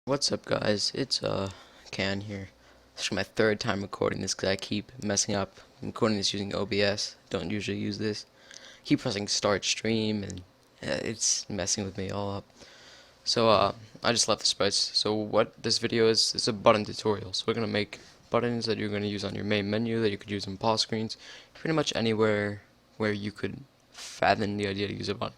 What's up, guys? It's Can here. This is my third time recording this because I keep messing up. I'm recording this using OBS. Don't usually use this. Keep pressing start stream and it's messing with me all up. So I just left the sprites. So what this video is a button tutorial. So we're gonna make buttons that you're gonna use on your main menu that you could use on pause screens, pretty much anywhere where you could fathom the idea to use a button.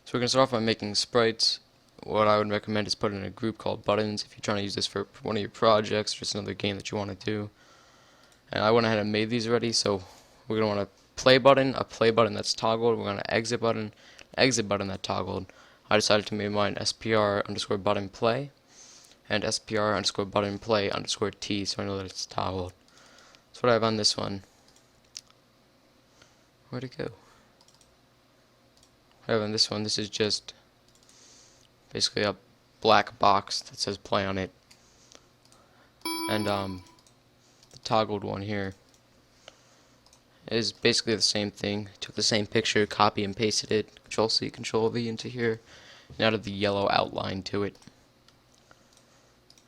So we're gonna start off by making sprites. What I would recommend is put in a group called buttons if you're trying to use this for one of your projects or just another game that you want to do. And I went ahead and made these already, so we're going to want a play button that's toggled, we're going to exit button that toggled. I decided to make mine SPR underscore button play and SPR underscore button play underscore T, so I know that it's toggled. That's what I have on this one. Where'd it go? I have on this one, this is just basically a black box that says play on it, and the toggled one here is basically the same thing. Took the same picture, copy and pasted it, Control C, Control V into here, and added the yellow outline to it.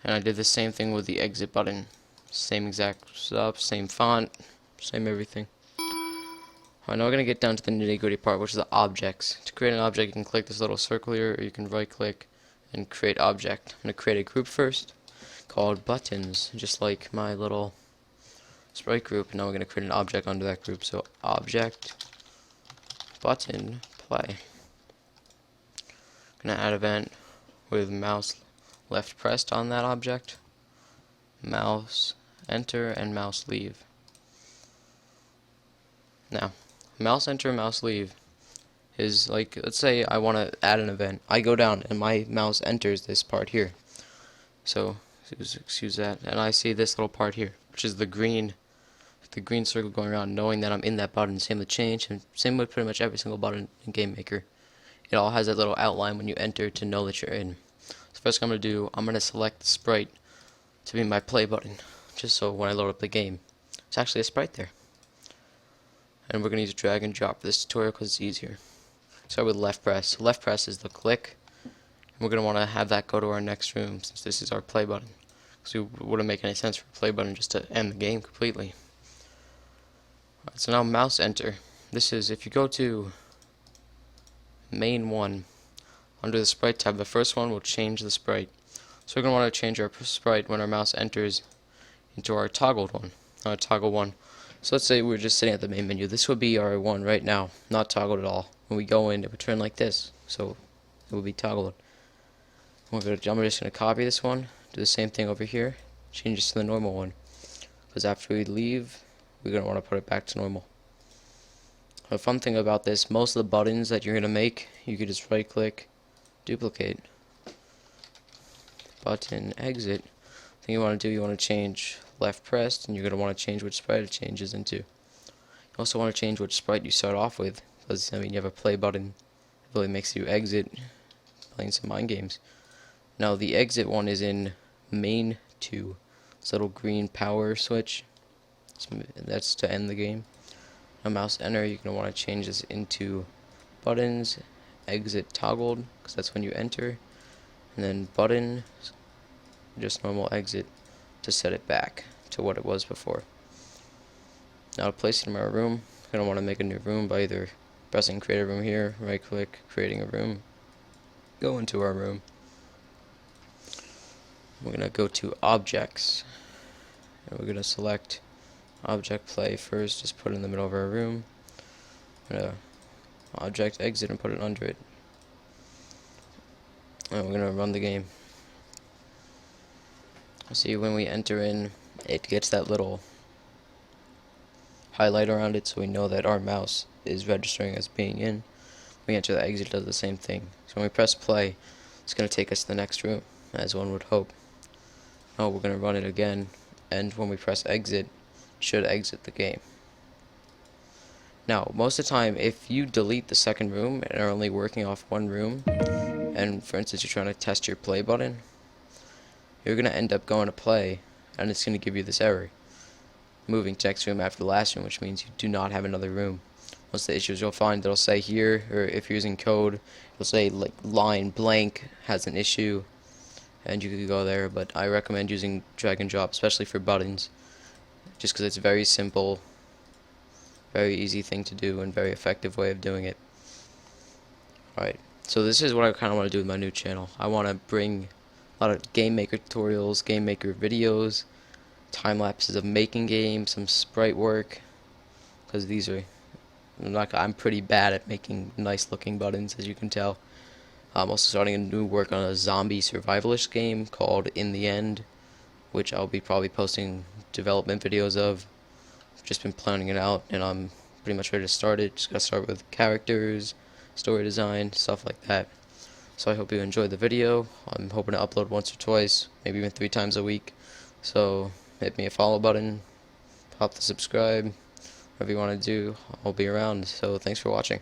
And I did the same thing with the exit button, same exact stuff, same font, same everything. Alright, now we're going to get down to the nitty-gritty part, which is the objects. To create an object, you can click this little circle here, or you can right-click and create object. I'm going to create a group first, called buttons, just like my little sprite group. Now we're going to create an object under that group, so object, button, play. I'm going to add event with mouse left pressed on that object, mouse enter, and mouse leave. Now, mouse enter, mouse leave is like, let's say I want to add an event. I go down and my mouse enters this part here. So, excuse that. And I see this little part here, which is the green circle going around, knowing that I'm in that button. Same with change, and same with pretty much every single button in Game Maker. It all has that little outline when you enter to know that you're in. So first I'm going to do, I'm going to select the sprite to be my play button, just so when I load up the game, it's actually a sprite there. And we're going to use drag and drop for this tutorial because it's easier. Start with left press. So left press is the click, and we're going to want to have that go to our next room since this is our play button. So it wouldn't make any sense for a play button just to end the game completely. Alright, so now mouse enter. This is, if you go to main 1, under the sprite tab, the first one will change the sprite. So we're going to want to change our sprite when our mouse enters into our toggled one, toggle 1. So let's say we're just sitting at the main menu. This would be our one right now, not toggled at all. When we go in, it would turn like this, so it would be toggled. I'm just going to copy this one, do the same thing over here, change this to the normal one. Because after we leave, we're going to want to put it back to normal. The fun thing about this, most of the buttons that you're going to make, you could just right click, duplicate, button, exit. The thing you want to do, you want to change left pressed, and you're going to want to change which sprite it changes into. You also want to change which sprite you start off with, because I mean you have a play button, it really makes you exit playing some mind games. Now the exit one is in main 2, this little green power switch, that's to end the game. Now mouse enter, you're going to want to change this into buttons, exit toggled, because that's when you enter, and then button, just normal exit, to set it back to what it was before. Now to place it in our room, we're going to want to make a new room by either pressing create a room here, right click, creating a room, go into our room. We're going to go to objects, and we're going to select object play first, just put it in the middle of our room. Object exit and put it under it. And we're going to run the game. See, when we enter in, it gets that little highlight around it, so we know that our mouse is registering as being in. When we enter the exit, it does the same thing. So when we press play, it's going to take us to the next room, as one would hope. Now we're going to run it again, and when we press exit, it should exit the game. Now, most of the time, if you delete the second room and are only working off one room, and for instance you're trying to test your play button, you're going to end up going to play, and it's going to give you this error, moving to next room after the last room, which means you do not have another room. Most of the issues you'll find, it'll say here, or if you're using code, it'll say like line blank has an issue, and you could go there, but I recommend using drag and drop, especially for buttons, just because it's very simple, very easy thing to do, and very effective way of doing it. Alright, so this is what I kind of want to do with my new channel. I want to bring a lot of game maker tutorials, game maker videos, time lapses of making games, some sprite work, because these are I'm pretty bad at making nice looking buttons, as you can tell. I'm also starting a new work on a zombie survivalist game called In the End, which I'll be probably posting development videos of. I've just been planning it out, and I'm pretty much ready to start it. Just gotta start with characters, story design, stuff like that. So I hope you enjoyed the video. I'm hoping to upload once or twice, maybe even 3 times a week. So hit me a follow button, pop the subscribe, whatever you want to do. I'll be around. So thanks for watching.